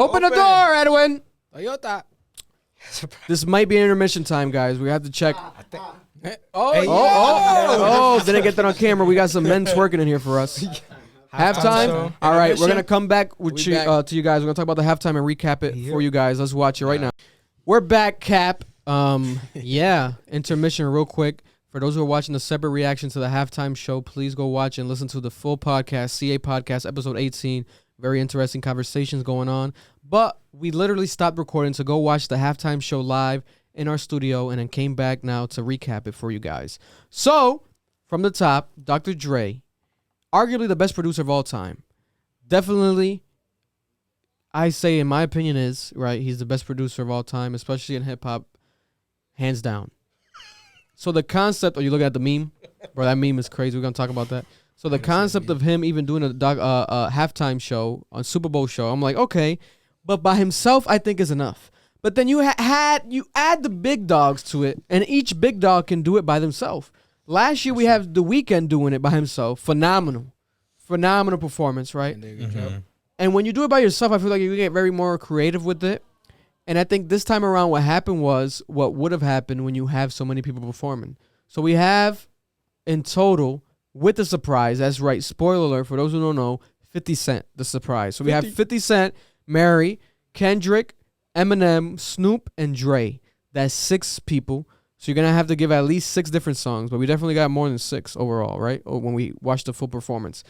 Open the door, Edwin. Toyota. This might be intermission time, guys. We have to check. Didn't get that on camera. We got some men twerking in here for us. Halftime. All right, we're gonna come back with you to you guys. We're gonna talk about the halftime and recap it for you guys. Let's watch it right now. We're back, Cap. Yeah, intermission real quick. For those who are watching the separate reaction to the halftime show, please go watch and listen to the full podcast, CA Podcast, episode 18. Very interesting conversations going on. But we literally stopped recording to go watch the halftime show live in our studio and then came back now to recap it for you guys. So, from the top, Dr. Dre, arguably the best producer of all time. Definitely, I say in my opinion is, right, he's the best producer of all time, especially in hip-hop, hands down. So the concept, you look at the meme, bro, that meme is crazy. We're going to talk about that. So the concept of him even doing a halftime show on Super Bowl show, I'm like, okay, but by himself, I think is enough. But then you add the big dogs to it, and each big dog can do it by themselves. Last year, we have The Weeknd doing it by himself. Phenomenal performance, right? And when you do it by yourself, I feel like you get very more creative with it. And I think this time around, what happened was what would have happened when you have so many people performing. So we have, in total, with the surprise, that's right, spoiler alert, for those who don't know, 50 Cent, the surprise. So we have 50 Cent, Mary, Kendrick, Eminem, Snoop, and Dre. That's 6 people. So you're going to have to give at least 6 different songs, but we definitely got more than 6 overall, right? When we watch the full performance.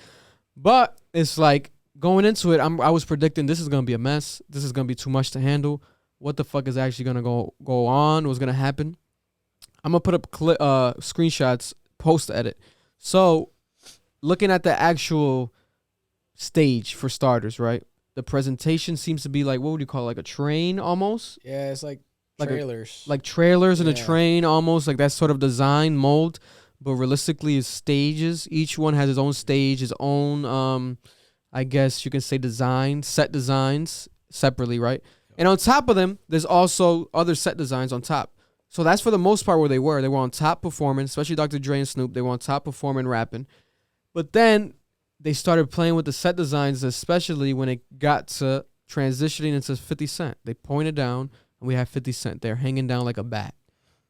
But it's like, going into it, I was predicting this is going to be a mess. This is going to be too much to handle. What the fuck is actually going to go on? What's going to happen? I'm going to put up screenshots, post-edit. So, looking at the actual stage for starters, right? The presentation seems to be like, what would you call it? Like a train almost? Yeah, it's like trailers. Like trailers in a train almost. Like that sort of design mold. But realistically, it's stages. Each one has its own stage, its own, I guess you can say set designs separately, right? And on top of them, there's also other set designs on top. So that's for the most part where they were. They were on top performing, especially Dr. Dre and Snoop. They were on top performing, rapping. But then they started playing with the set designs, especially when it got to transitioning into 50 Cent. They pointed down, and we have 50 Cent there hanging down like a bat.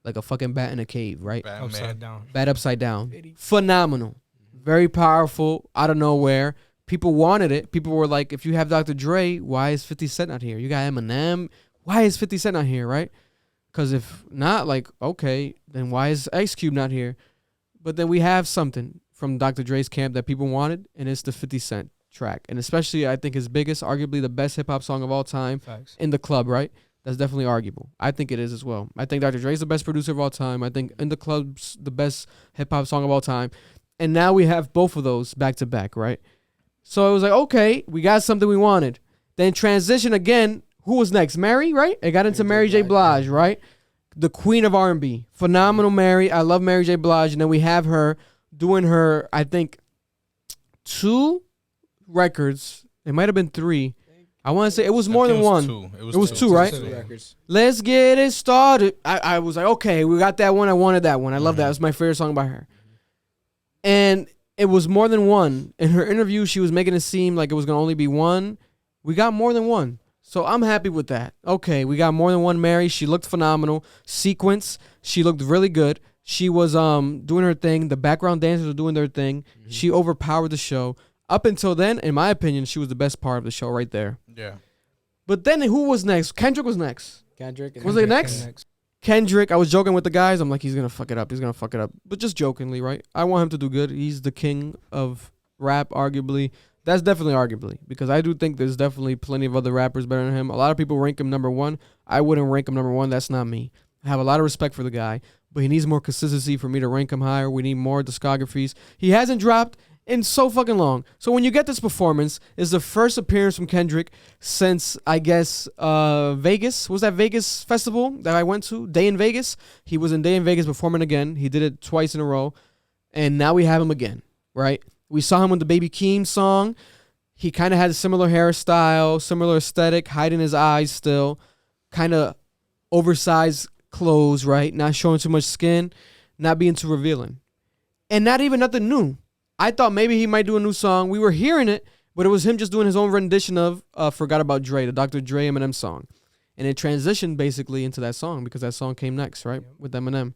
Like a fucking bat in a cave, right? Upside down. Bat upside down. Phenomenal. Very powerful, out of nowhere. People wanted it. People were like, if you have Dr. Dre, why is 50 Cent not here? You got Eminem. Why is 50 Cent not here, right? Because if not, like, okay, then why is Ice Cube not here? But then we have something from Dr. Dre's camp that people wanted, and it's the 50 Cent track. And especially, I think his biggest, arguably the best hip-hop song of all time in the club, right? That's definitely arguable. I think it is as well. I think Dr. Dre's the best producer of all time. I think In the Club's the best hip-hop song of all time. And now we have both of those back-to-back, right? So it was like, okay, we got something we wanted. Then transition again. Who was next? Mary, right? It got into Mary J. Blige, right? The queen of R&B. Phenomenal Mary. I love Mary J. Blige. And then we have her doing her, I think, 2 records. It might have been 3. I want to say it was more than one. It was two, right? 2 records. Let's get it started. I was like, okay, we got that one. I wanted that one. I love that. It was my favorite song by her. And it was more than one. In her interview, she was making it seem like it was going to only be one. We got more than one. So I'm happy with that. Okay, we got more than one Mary. She looked phenomenal. Sequence, she looked really good. She was doing her thing. The background dancers were doing their thing. Mm-hmm. She overpowered the show. Up until then, in my opinion, she was the best part of the show right there. Yeah. But then who was next? Kendrick was next. Kendrick. Was it next? Kendrick. I was joking with the guys. I'm like, he's going to fuck it up. He's going to fuck it up. But just jokingly, right? I want him to do good. He's the king of rap, arguably. That's definitely arguably. Because I do think there's definitely plenty of other rappers better than him. A lot of people rank him number 1. I wouldn't rank him number 1. That's not me. I have a lot of respect for the guy. But he needs more consistency for me to rank him higher. We need more discographies. He hasn't dropped in so fucking long. So when you get this performance, it's the first appearance from Kendrick since, I guess, Vegas. Was that Vegas festival that I went to? Day in Vegas? He was in Day in Vegas performing again. He did it twice in a row. And now we have him again, right? We saw him with the Baby Keem song. He kind of had a similar hairstyle, similar aesthetic, hiding his eyes still. Kind of oversized clothes, right? Not showing too much skin. Not being too revealing. And not even nothing new. I thought maybe he might do a new song. We were hearing it, But it was him just doing his own rendition of Forgot About Dre, the Dr. Dre Eminem song. And it transitioned basically into that song because that song came next, right? With Eminem.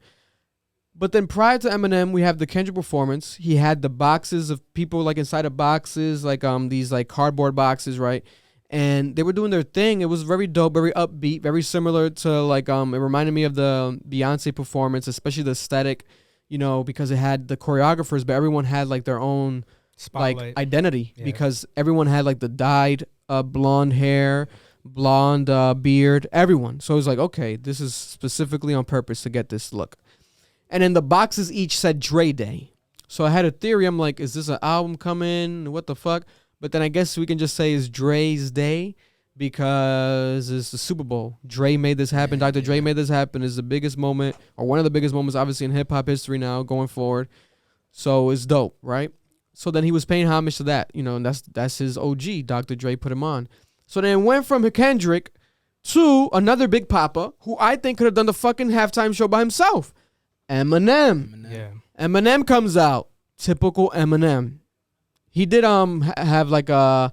But then prior to Eminem, we have the Kendrick performance. He had the boxes of people like inside of boxes, like these like cardboard boxes, right? And they were doing their thing. It was very dope, very upbeat, very similar to like it reminded me of the Beyonce performance, especially the aesthetic, you know, because it had the choreographers, but everyone had like their own Spotlight. like identity because everyone had like the dyed blonde hair, blonde beard, everyone. So it was like, okay, this is specifically on purpose to get this look. And then the boxes each said Dre Day. So I had a theory. I'm like, is this an album coming? What the fuck? But then I guess we can just say it's Dre's Day because it's the Super Bowl. Dre made this happen. Dr. Dre made this happen. It's the biggest moment, or one of the biggest moments, obviously, in hip-hop history now going forward. So it's dope, right? So then he was paying homage to that, you know, and that's his OG. Dr. Dre put him on. So then it went from Kendrick to another Big Papa, who I think could have done the fucking halftime show by himself. Eminem. Yeah. Eminem comes out. Typical Eminem. He did have like a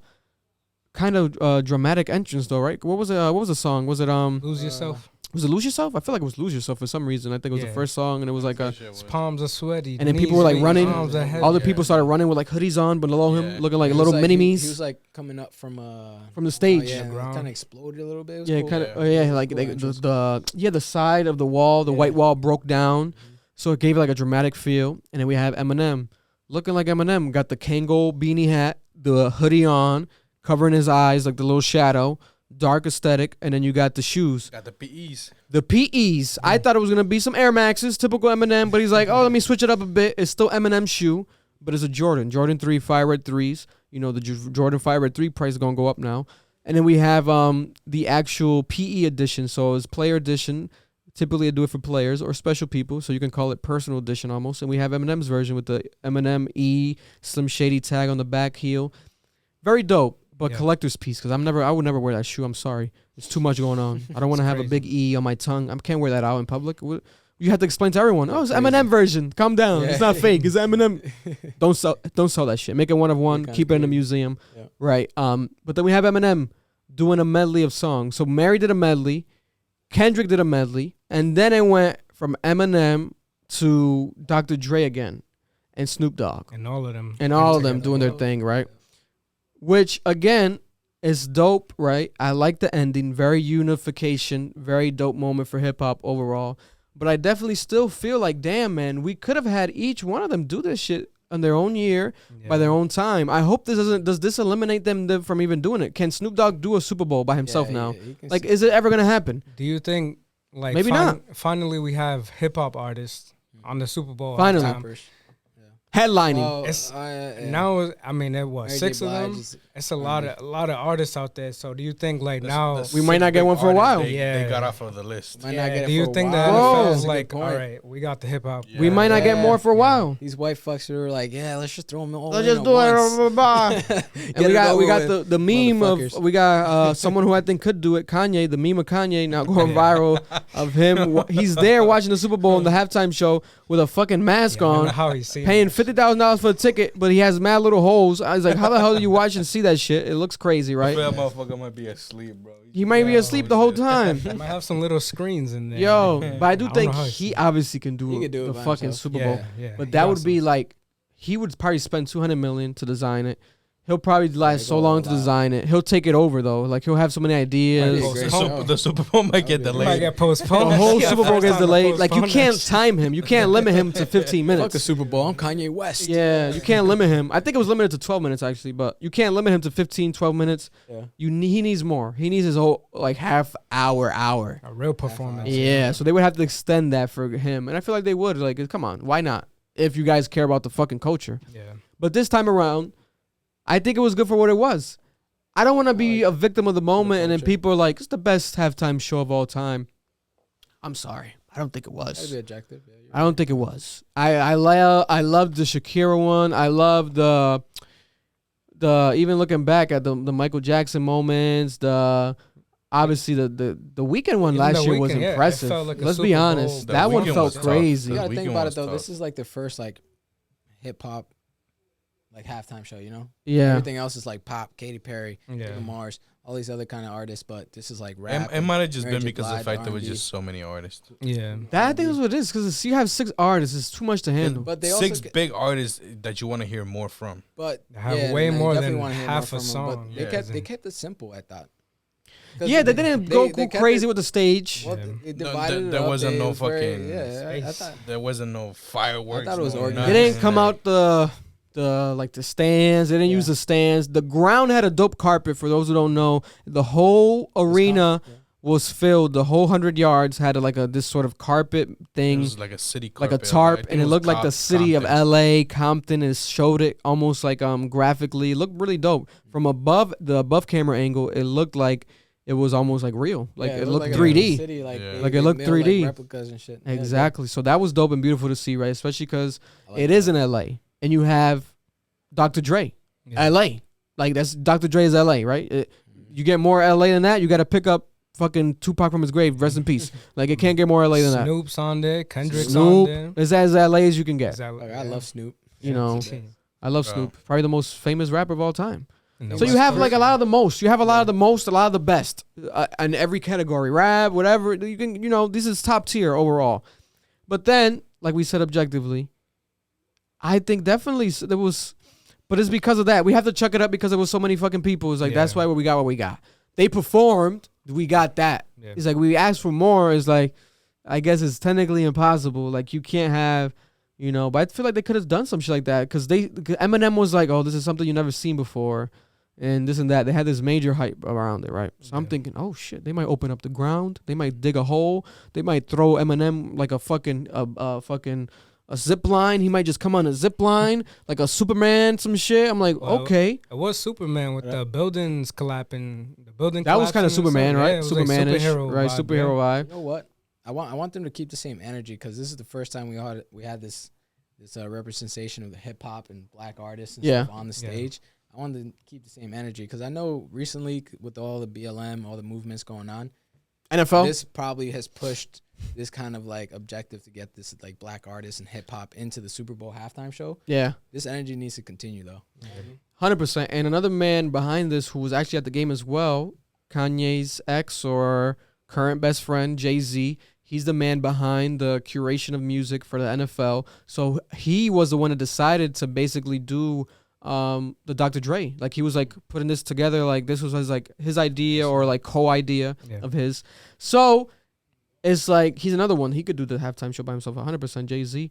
kind of dramatic entrance though, right? What was it? What was the song? Was it Lose Yourself? Was it Lose Yourself? I feel like it was Lose Yourself for some reason. I think it was the first song, and it was like his palms are sweaty. And then people were like running. All the people started running with like hoodies on below him, looking like little mini-me's. He was like coming up from the stage. Kind of exploded a little bit. Yeah, kind of. Like the side of the wall, the white wall broke down, so it gave it like a dramatic feel. And then we have Eminem looking like Eminem, got the Kangol beanie hat, the hoodie on, covering his eyes like the little shadow. Dark aesthetic, and then you got the shoes. Got the PEs. The PEs. I thought it was gonna be some Air Maxes, typical Eminem, but he's like, oh, let me switch it up a bit. It's still Eminem shoe, but it's a Jordan 3 Fire Red 3s. You know, the Jordan Fire Red 3 price is gonna go up now. And then we have the actual PE edition. So it's player edition. Typically, I do it for players or special people, so you can call it personal edition almost. And we have Eminem's version with the Eminem E Slim Shady tag on the back heel. Very dope. But collector's piece, because I would never wear that shoe. I'm sorry. There's too much going on. I don't want to have a big E on my tongue. I can't wear that out in public. You have to explain to everyone. Oh, it's Eminem version. Calm down. It's not fake. It's Eminem. Don't sell that shit. Make it one of one. Keep it in a museum. Yeah. Right. But then we have Eminem doing a medley of songs. So Mary did a medley. Kendrick did a medley. And then it went from Eminem to Dr. Dre again. And Snoop Dogg. And all of them. And all of them doing their thing, right? Which, again, is dope, right? I like the ending. Very unification. Very dope moment for hip-hop overall. But I definitely still feel like, damn, man, we could have had each one of them do this shit on their own year, by their own time. I hope this does this eliminate them from even doing it? Can Snoop Dogg do a Super Bowl by himself now? Like, is it ever going to happen? Do you think, like, maybe not? Finally we have hip-hop artists on the Super Bowl. Finally. Headlining. Now, I mean, there was 6 of them. It's a lot of artists out there. So do you think like now we might not get one for a while? They got off of the list. Might not get do you think that NFL is like, all right, we got the hip hop? We might not get more for a while. These white fucks who are like, yeah, let's just throw them all. Let's just do it. And we got the meme of someone who I think could do it. Kanye, the meme of Kanye now going viral of him. He's there watching the Super Bowl in the halftime show with a fucking mask on, paying $50,000 for a ticket, but he has mad little holes. I was like, how the hell do you watch and see that shit? It looks crazy, right? That motherfucker might be asleep, bro. He might be asleep the whole time. He might have some little screens in there. Yo, but I do think he obviously can do the fucking Super Bowl. But that would be like, he would probably spend $200 million to design it. He'll probably last so long to design it. He'll take it over though. Like he'll have so many ideas. The Super Bowl might get delayed. Might get postponed. The whole Super Bowl gets delayed. Like you can't time him. You can't limit him to 15 minutes. Fuck a Super Bowl. I'm Kanye West. Yeah, you can't limit him. I think it was limited to 12 minutes actually, but you can't limit him to 15, 12 minutes. Yeah. He needs more. He needs his whole like half hour. A real performance. Yeah, so they would have to extend that for him, and I feel like they would. Like, come on, why not? If you guys care about the fucking culture. Yeah. But this time around, I think it was good for what it was. I don't want to be a victim of the moment, and then people are like, it's the best halftime show of all time. I'm sorry. I don't think it was. That'd be objective. Yeah, I don't think it was. I loved the Shakira one. I loved the even looking back at the Michael Jackson moments, obviously the Weeknd one last year was impressive. Like Let's be honest. That one felt crazy. You gotta think about it though. This is like the first like hip hop like halftime show, you know? Yeah. Everything else is like pop, Katy Perry, Yeah. Lamar's, all these other kind of artists, but this is like rap. It might have just Mary been J. because of the Blige, fact there was R&B. just so many artists. Yeah. That I think is what it is because you have 6 artists. It's too much to handle. But they Six also, big artists that you want to hear more from. but Have yeah, way you more definitely than wanna hear half more a from 'em, but song. Yeah. they kept it simple, I thought. 'Cause Yeah, they didn't go kept crazy it- with the stage. Well, Yeah. they No, divided it there up. wasn't They no was very- fucking Yeah, I space. thought. There wasn't no fireworks. I thought it was no organized. They nothing. didn't come out the like the stands. They didn't Yeah. use the stands. The ground had a dope carpet. For those who don't know, the whole arena was filled. The whole 100 yards had this sort of carpet It thing, was like a city like carpet. a tarp, I think and it was looked like the city of Compton. L.A. Compton is showed it almost like graphically. It looked really dope from above the above camera angle. It looked like it was almost like real. Like Yeah, it looked like a 3D. City, like, Yeah. they- Like it they looked made, 3D. replicas and shit. Yeah, Exactly. So that was dope and beautiful to see, right? Especially because I like it that. is in L.A. and you have Dr. Dre, Yeah. L.A. Like that's Dr. Dre's L.A. Right? You get more L.A. than that, you got to pick up fucking Tupac from his grave. Rest in peace. Like it can't get more L.A. than that. Snoop's on there. Kendrick's on Snoop there. is as L.A. as you can get. Exactly. Like, I love Snoop. You know, I love Bro. Snoop. Probably the most famous rapper of all time. And the So you West have like a Coast. lot of the most. You have a lot of the most, a lot of the best in every category. Rap, whatever. You can, this is top tier overall. But then, like we said objectively, I think definitely there was, but it's because of that. We have to chuck it up because there was so many fucking people. It's like, that's Yeah. why we got what we got. They performed. We got that. Yeah. It's like we asked for more. It's like, I guess it's technically impossible. Like you can't have, but I feel like they could have done some shit like that because Eminem was like, oh, this is something you never seen before. And this and that. They had this major hype around it, right? So I'm thinking, oh shit, they might open up the ground. They might dig a hole. They might throw Eminem like a fucking a zip line. He might just come on a zip line like a Superman, some shit. I'm like, Well, okay. It was Superman with the buildings collapsing. The building That was kind of collapsing and Superman, stuff. right? Yeah, it was like Superman-ish, superhero right? vibe, Superhero vibe. You know what? I want them to keep the same energy because this is the first time we had this representation of the hip hop and black artists and Yeah. stuff on the stage. I wanted to keep the same energy because I know recently with all the BLM, all the movements going on, NFL. this probably has pushed this kind of like objective to get this like black artists and hip hop into the Super Bowl halftime show. Yeah. This energy needs to continue though. 100%. And another man behind this who was actually at the game as well, Kanye's ex or current best friend, Jay-Z. He's the man behind the curation of music for the NFL. So he was the one that decided to basically do the Dr. Dre. Like he was like putting this together. Like this was his idea or like co-idea of his. So it's like he's another one. He could do the halftime show by himself. 100% Jay-Z.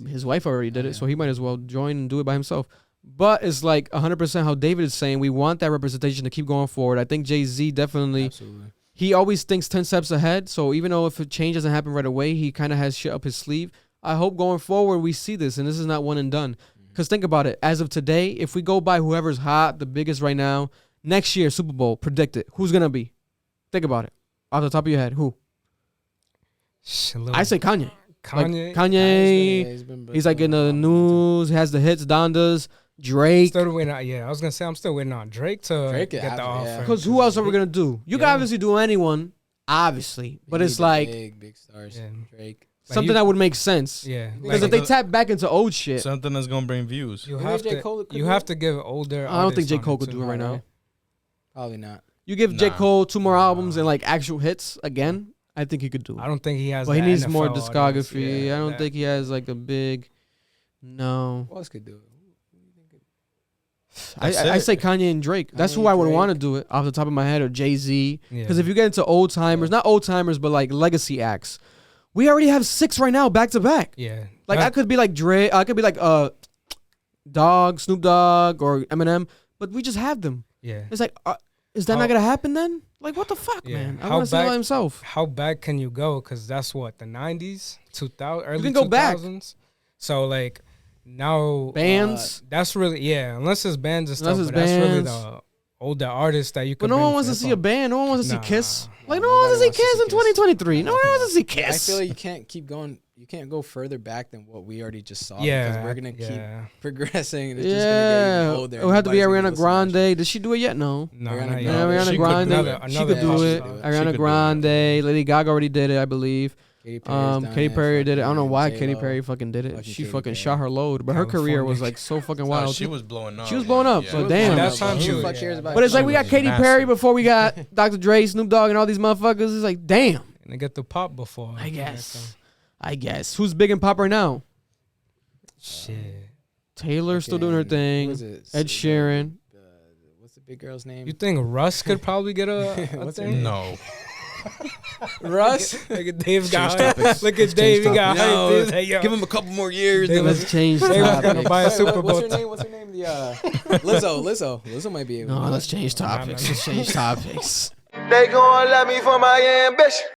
His wife already did it, so he might as well join and do it by himself. But it's like 100% how David is saying. We want that representation to keep going forward. I think Jay-Z definitely. Absolutely. He always thinks 10 steps ahead. So even though if a change doesn't happen right away, he kind of has shit up his sleeve. I hope going forward we see this, and this is not one and done. Because think about it. As of today, if we go by whoever's hot, the biggest right now, next year, Super Bowl, predict it. Who's going to be? Think about it. Off the top of your head, who? I say Kanye. Kanye. Like, Kanye, he's like in the news, has the hits, Dondas, Drake. Still waiting on, I was gonna say I'm still waiting on Drake to Drake get after, the offer. Because who else are we going to do? You can obviously do anyone, obviously. But it's like big stars. Yeah. Drake. something that would make sense. Yeah, Because like, if they tap back into old shit, Something that's gonna bring views. you Maybe have J. to Cole could you do have it. to give older. I don't think artists J. on Cole could too. do it right now. Probably not. You give J. Nah. Cole 2 more albums and like actual hits again, I think he could do it. I don't think he has. But he the needs more NFL audience. discography. Yeah, I don't that- think he has like a big. No, Who else could do it? That's I it. say Kanye and Drake. That's who Kanye, I would want to Drake. do it off the top of my head, or Jay-Z. Yeah. Because if you get into old timers, not old timers, but like legacy acts, we already have 6 right now back to back. Yeah, Like I could be like Dre, I could be like Dog, Snoop Dogg, or Eminem, but we just have them. yeah. It's like, is that How- not gonna happen then? Like what the fuck, Yeah. man? I How want to see him back- by himself. How back can you go? Because that's what the 90s, 2000, early can go back. 2000s. So like now Bands. that's really unless it's bands and Unless stuff. it's But that's really bands. the older artists that you But can. no bring one wants to for see a hip-hop. band. No one wants to see Nah. Kiss. Like no Nobody one wants to see wants to Kiss see in Kiss. 2023. No one wants to see Kiss. I feel like you can't keep going. You can't go further back than what we already just saw. Yeah, because we're gonna keep yeah. progressing. And it's just gonna get Yeah, even older. it would have to be Nobody's gonna Ariana listen to that shit. Grande. Did she do it yet? No. No, Ariana not Grande. yet. Yeah, Ariana She could Grande. do Another She could do pop it. star. She Ariana could do it. Grande. Lady Gaga already did it, I believe. Katy Perry did it. I don't know why Katy Perry fucking did it. She fucking shot her load, but her career was like so fucking wild. She was blowing up. She was blowing up. So damn. That time she was. But it's like we got Katy Perry before we got Dr. Dre, Snoop Dogg, and all these motherfuckers. It's like damn. And they get the pop before. I guess. Who's big in pop right now? Shit. Taylor still doing her thing. Ed Sheeran. What's the big girl's name? You think Russ could probably get a thing? No. Russ? Look at Dave got hype. Look at Dave, he got hype. Like, Give him a couple more years. Let's change They was gonna topics. buy a Super Bowl. What's her name? The Lizzo might be able. No, let's change topics. Let's change topics. They gon' love me for my ambition.